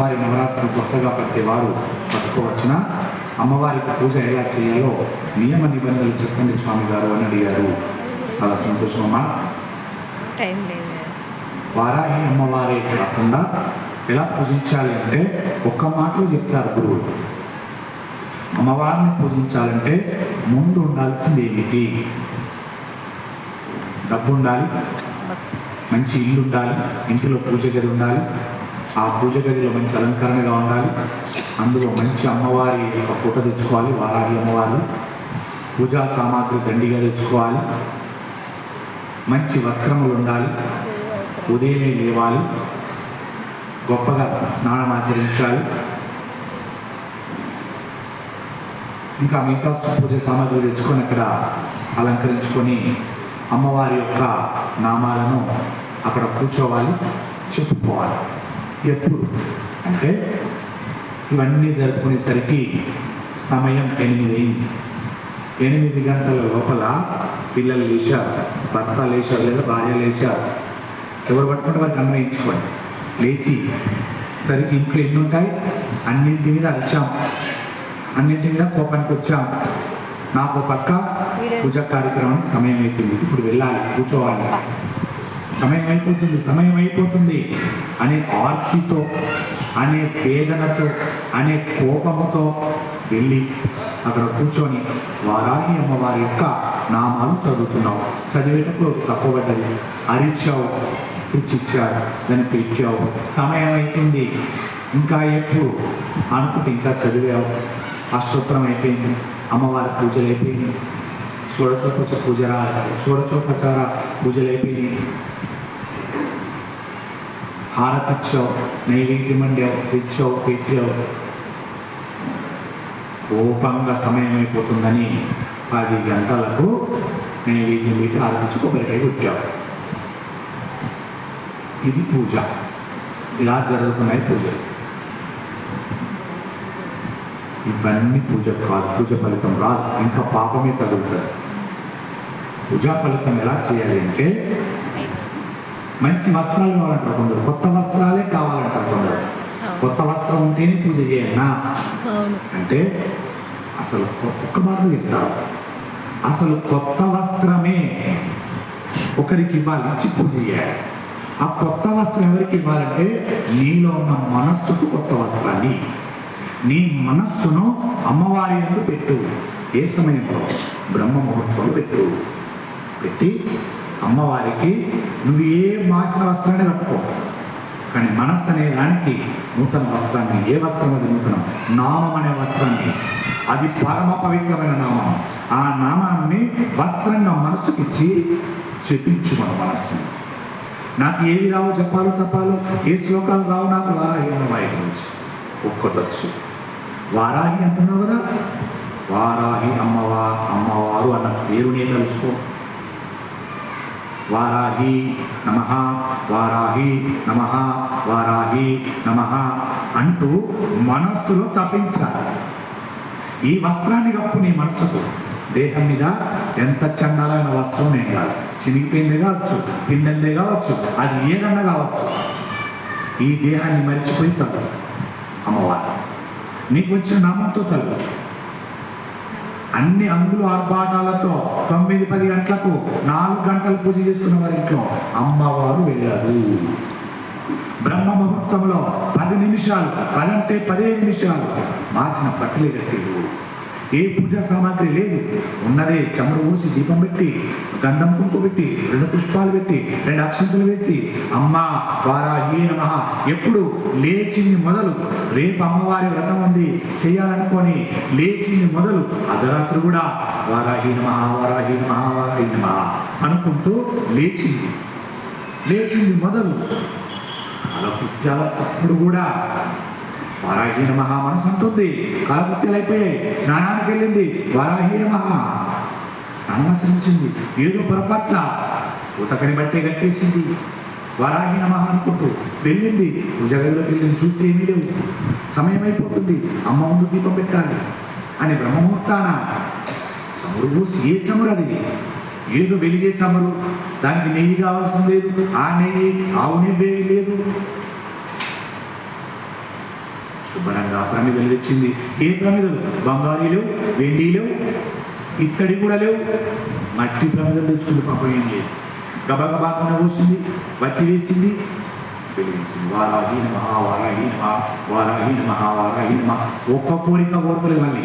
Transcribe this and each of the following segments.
అమ్మవారి నవరాత్రులు కొత్తగా పట్టేవారు పట్టుకోవచ్చున, అమ్మవారికి పూజ ఎలా చేయాలో నియమ నిబంధనలు చెప్పండి స్వామి గారు అని అడిగారు. చాలా సంతోషమమ్మా. వారాహి అమ్మవారే కాకుండా ఎలా పూజించాలి అంటే ఒక్క మాటలో చెప్తారు గురువులు. అమ్మవారిని పూజించాలంటే ముందు ఉండాల్సింది ఏమిటి? డబ్బు ఉండాలి, మంచి ఇల్లు ఉండాలి, ఇంటిలో పూజ గది ఉండాలి, ఆ పూజ గదిలో మంచి అలంకరణగా ఉండాలి, అందులో మంచి అమ్మవారి ఒక ఫోటో తెచ్చుకోవాలి, వారాహి అమ్మవారు. పూజా సామాగ్రి దండిగా తెచ్చుకోవాలి, మంచి వస్త్రములు ఉండాలి, ఉదయమే లేవాలి, గొప్పగా స్నానం ఆచరించాలి, ఇంకా మిగతా పూజ సామాగ్రి తెచ్చుకొని అక్కడ అలంకరించుకొని అమ్మవారి యొక్క నామాలను అక్కడ కూర్చోవాలి, చెప్పుకోవాలి. ఎప్పుడు అంటే ఇవన్నీ జరుపుకునేసరికి సమయం 8 అయింది. 8 గంటల లోపల పిల్లలు లేచారు, భర్త లేచారు, లేదా భార్య లేచారు. ఎవరు పట్టుకుంటే వారికి అన్వయించుకోండి. లేచి సరికి ఇంట్లో ఎన్ని ఉంటాయి అన్నింటి మీద అరిచాం, అన్నింటి మీద కోపానికి వచ్చాం. నాకు పక్క పూజ కార్యక్రమానికి సమయం అయిపోయింది, ఇప్పుడు వెళ్ళాలి, కూర్చోవాలి, సమయం అయిపోతుంది అనే ఆర్తితో, అనే వేదనతో, అనే కోపముతో వెళ్ళి అక్కడ కూర్చొని వారాహి అమ్మవారి యొక్క నామాలు చదువుతున్నావు. చదివేటప్పుడు తప్పబడ్డది, అరిచావు, తెచ్చిచ్చారు, దాన్ని పిలిచావు, సమయం అవుతుంది, ఇంకా ఎప్పుడు అనుకుంటే ఇంకా చదివావు. అష్టోత్తరం అయిపోయింది, అమ్మవారి పూజలు అయిపోయింది, షోడశోపచార పూజలు అయిపోయినాయి, హారతిచ్చావు, నైవేద్యం వండావు, తెచ్చావు, పెట్టావు. కోపంగా సమయం అయిపోతుందని 10 గంటలకు నైవేద్యం పెట్టి హారతిచ్చి కొబ్బరికాయ కొట్టావు. ఇది పూజ. ఇలా జరుగుతున్నాయి పూజలు. ఇవన్నీ పూజ కాదు, పూజ ఫలితం రాదు, ఇంకా పాపమే తగులుతుంది. పూజా ఫలితం ఎలా చేయాలి అంటే మంచి వస్త్రాలు కావాలంటారు కొందరు, కొత్త వస్త్రాలే కావాలంటారు కొందరు. కొత్త వస్త్రం ఉంటేనే పూజ చేయన్నా అంటే అసలు ఒక్క మాట చెప్తారు, అసలు కొత్త వస్త్రమే ఒకరికి ఇవ్వాలి, ఇచ్చి పూజ చేయాలి. ఆ కొత్త వస్త్రం ఎవరికి ఇవ్వాలంటే నీలో ఉన్న మనస్సుకు కొత్త వస్త్రాన్ని, నీ మనస్సును అమ్మవారి యందు పెట్టు. ఏ సమయంలో? బ్రహ్మ ముహూర్తంలో పెట్టి అమ్మవారికి నువ్వు ఏ మాసిన వస్త్రాన్ని కట్టుకో, కానీ మనస్సు అనే దానికి నూతన వస్త్రాన్ని. ఏ వస్త్రం అది నూతనం? నామం అనే వస్త్రాన్ని. అది పరమ పవిత్రమైన నామం. ఆ నామాన్ని వస్త్రంగా మనస్సుకిచ్చి చెప్పించు మన మనస్సుని. నాకు ఏవి రావు చెప్పాలో తప్పాలో, ఏ శ్లోకాలు రావు నాకు వారాహి అమ్మవారి గురించి ఒక్కటొచ్చు. వారాహి అంటున్నావు కదా, వారాహి అమ్మవారు అన్న పేరునే తలుచుకో. వారాహి నమః, వారాహి నమః, వారాహి నమః అంటూ మనస్సులో తప్పించాలి. ఈ వస్త్రాన్ని కప్పు నీ మనస్సుకు. దేహం మీద ఎంత చండాలైన వస్త్రం నేను కాదు, చినిగిపోయిందే కావచ్చు, పిండిందే కావచ్చు, అది ఏదన్నా కావచ్చు, ఈ దేహాన్ని మరిచిపోయి తప్పు అమ్మవారు. నీకు వచ్చిన నామంతో తలుపు. అన్ని అంగులు ఆర్భాటాలతో 9-10 గంటలకు 4 గంటలు పూజ చేసుకున్న వారి ఇంట్లో అమ్మవారు వెళ్ళారు. బ్రహ్మ ముహూర్తంలో 10 నిమిషాలు, 10 అంటే 15 నిమిషాలు మాసిన పట్టలే కట్టిరు. ఏ పూజా సామాగ్రి లేదు, ఉన్నదే చమురు పోసి దీపం పెట్టి, గంధం కుంకుమ పెట్టి, 2 పుష్పాలు పెట్టి, 2 అక్షంతలు వేసి అమ్మ వారాహి నమః. ఎప్పుడు లేచింది మొదలు, రేపు అమ్మవారి వ్రతం ఉంది చేయాలనుకొని లేచింది మొదలు అర్ధరాత్రి కూడా వారాహి నమః, వారాహి నమః, వారాహి నమః అనుకుంటూ లేచింది మొదలు. కాలకృత్యాల అప్పుడు కూడా వారాహి నమః మనసు అంటుంది. కాలకృత్యాలు అయిపోయాయి, స్నానానికి వెళ్ళింది, వారాహి నమః స్నానమాచరించింది. ఏదో పొరపాట్ల ఉతకని బట్టే కట్టేసింది, వారాహి నమః అనుకుంటూ వెళ్ళింది. పూజ గదిలోకి వెళ్ళింది, చూస్తే ఏమీ లేవు, సమయం అయిపోతుంది, అమ్మ ముందు దీపం పెట్టాలి అని బ్రహ్మముహూర్తాన చమురు పోసి, ఏ చమురు అది? ఏదో వెలిగే చమురు, దానికి నెయ్యి కావాల్సిన లేదు, ఆ నెయ్యి ఆవు నెయ్యి లేదు, శుభ్రంగా ప్రమిదలు తెచ్చింది. ఏ ప్రమిదలు? బంగారు లేవు, వెండి లేవు, ఇత్తడి కూడా లేవు, మట్టి ప్రమిదలు తెచ్చుకుంది. పాపం ఏం లేదు. గబగబా నూనె పోసింది, వత్తి వేసింది, వెలిగించింది. వారాహి నమః, వారాహి నమః, వారాహి నమః, వారాహి నమః. ఒక్క కోరిక కోరుకోలేదు. మళ్ళీ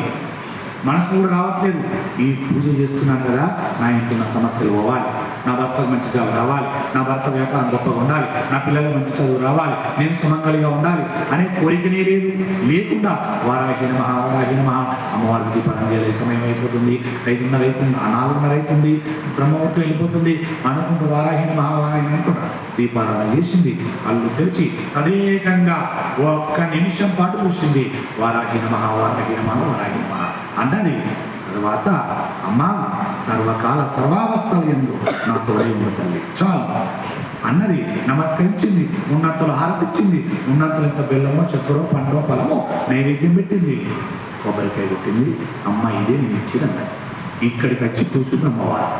మనసు కూడా రావట్లేదు. ఈ పూజ చేస్తున్నాను కదా, నా ఇంట్లో నా సమస్యలు పోవాలి, నా భర్తకు మంచి జాబ్ రావాలి, నా భర్త వ్యాపారం గొప్పగా ఉండాలి, నా పిల్లలకు మంచి చదువు రావాలి, నేను సుమంగళిగా ఉండాలి అనే కోరికనే లేదు. లేకుండా వారాహి నమః, వారాహి నమః. అమ్మవారికి దీపారాధన చేసే సమయం అయిపోతుంది. 5:30 అవుతుంది, 4:30 అవుతుంది, బ్రహ్మముహూర్తం వెళ్ళిపోతుంది అనుకుంటూ వారాహి నమః, వారాహి అనుకుంటా దీపారాధన చేసింది. కళ్ళు తెరిచి తదేకంగా ఒక్క నిమిషం పాటు చూసింది. వారాహి నమః, వారాహి నమః, వారాహి నమః అన్నది. తర్వాత అమ్మా సర్వకాల సర్వావస్థలు ఎందు నా తోడే ఉంది తల్లి చాలు అన్నది. నమస్కరించింది. ఉన్నంతలో హారతిచ్చింది. ఉన్నంతలో ఎంత బెల్లమో చక్కెరో పండో ఫలమో నైవేద్యం పెట్టింది. కొబ్బరికాయ పెట్టింది. అమ్మ ఇదే నేను ఇచ్చినన్నది. ఇక్కడికి వచ్చి కూర్చుంది అమ్మవారు.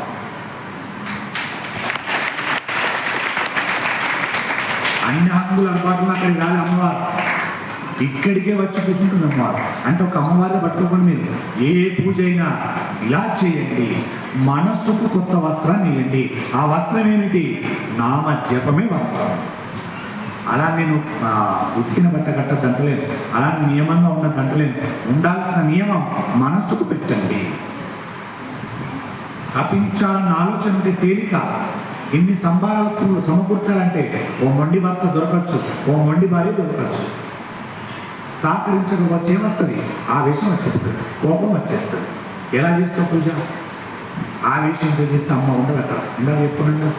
అన్ని హంగులు అందుబాటులో అక్కడికి రాలి అమ్మవారు ఇక్కడికే వచ్చి కూర్చుంటుంది అమ్మవారు. అంటే ఒక అమ్మవారిని పట్టుకోకుండా మీరు ఏ పూజ అయినా ఇలా చేయండి. మనస్సుకు కొత్త వస్త్రాన్ని ఇవ్వండి. ఆ వస్త్రం ఏమిటి? నామ జపమే వస్త్రం. అలా నేను ఉతికిన బట్ట కట్టద్దంటలేను, అలా నియమంగా ఉన్నదంటలేను. ఉండాల్సిన నియమం మనస్సుకు పెట్టండి. తప్పించాలన్న ఆలోచన ఉంటే తేలిక. ఇన్ని సంభారాలకు సమకూర్చాలంటే ఓ మొండి భర్త దొరకచ్చు, ఓ మొండి భార్య దొరకచ్చు. సహకరించకపోతే ఏమొస్తుంది? ఆవేశం వచ్చేస్తుంది, కోపం వచ్చేస్తుంది. ఎలా చేస్తావు పూజ? ఆవేశంతో చేస్తే అమ్మ ఉండదు అక్కడ. ఇందాక చెప్పుకున్నాగా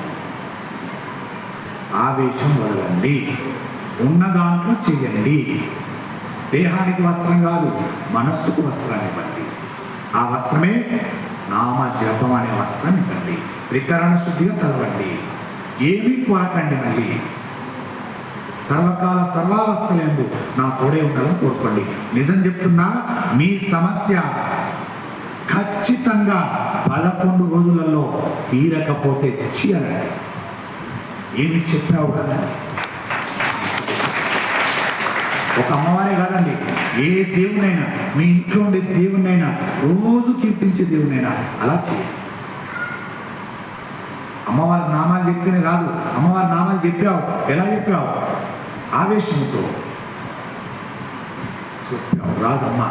ఆవేశం వదలండి, ఉన్న దాంట్లో చేయండి. దేహానికి వస్త్రం కాదు, మనస్సుకు వస్త్రాన్ని ఇవ్వండి. ఆ వస్త్రమే నామ జపం అనే వస్త్రాన్ని ఇవ్వండి. త్రికరణ శుద్ధిగా తలవండి. ఏమీ కోరకండి. మళ్ళీ సర్వకాల సర్వావస్థలందు నా తోడే ఉండాలని కోరుకోండి. నిజం చెప్తున్నా, మీ సమస్య ఖచ్చితంగా 11 రోజులలో తీరకపోతే చీయాలండి. ఏమి చెప్పావు కదా, ఒక అమ్మవారే కాదండి, ఏ దేవునైనా, మీ ఇంట్లో ఉండే దేవునైనా, రోజు కీర్తించే దేవునైనా అలా చేయండి. అమ్మవారి నామాలు చెప్తేనే రాదు. అమ్మవారి నామాలు చెప్పావు, ఎలా చెప్పావు? ఆవేశంతో చెప్పావు, రాదమ్మా.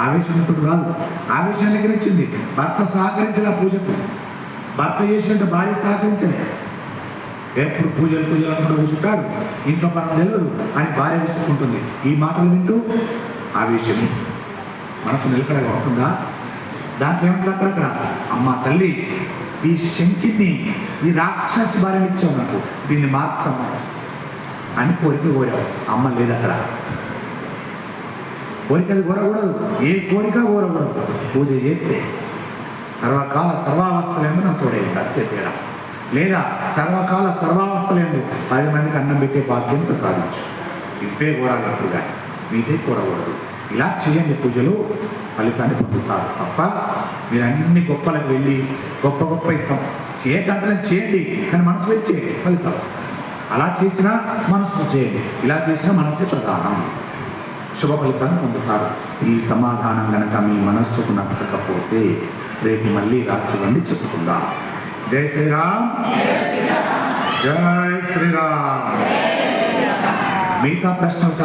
ఆవేశంతో రాదు. ఆవేశానికి వచ్చింది. భర్త సహకరించలే పూజకు. భర్త చేసినట్టు భార్య సహకరించలే. ఎప్పుడు పూజలు అనుకుంటూ కూర్చుంటాడు, ఇంట్లో పనులు తెలియదు అని భార్య విసుక్కుంటుంది. ఈ మాటలు వింటూ ఆవేశం మనసు నిలకడగా ఉంటుందా? దాంట్లో ఏమంటారు అక్కడక్కడ, అమ్మ తల్లి ఈ శంకిని, ఈ రాక్షసి భార్యని ఇచ్చావు నాకు, దీన్ని మార్చమ్మా అని కోరిక కోరావు. అమ్మ లేదు అక్కడ. కోరికలు కోరకూడదు, ఏ కోరిక కోరకూడదు. పూజ చేస్తే సర్వకాల సర్వావస్థలందు నా తోడే అంతే తేడా. లేదా సర్వకాల సర్వావస్థలందు 10 మందికి అన్నం పెట్టే భాగ్యం ప్రసాదించు. ఇవే కోరాలి ఎప్పుడు, కానీ మీదే కోరకూడదు. ఇలా చేయండి, పూజలు ఫలితాన్ని పొందుతారు. తప్ప మీరు అన్ని గొప్పలకు వెళ్ళి గొప్ప ఇస్తాం చేయగంటలను చేయండి, కానీ మనసు వెళ్ళి చేయండి, ఫలితం. అలా చేసినా మనసు చేయండి, ఇలా చేసినా మనసే ప్రధానం. శుభ ఫలితాన్ని పొందుతారు. ఈ సమాధానం కనుక మీ మనస్సుకు నచ్చకపోతే రేపు మళ్ళీ రాసివ్వండి, చెప్పుకుందాం. జై శ్రీరామ్, జై శ్రీరామ్. మిగతా ప్రశ్నలు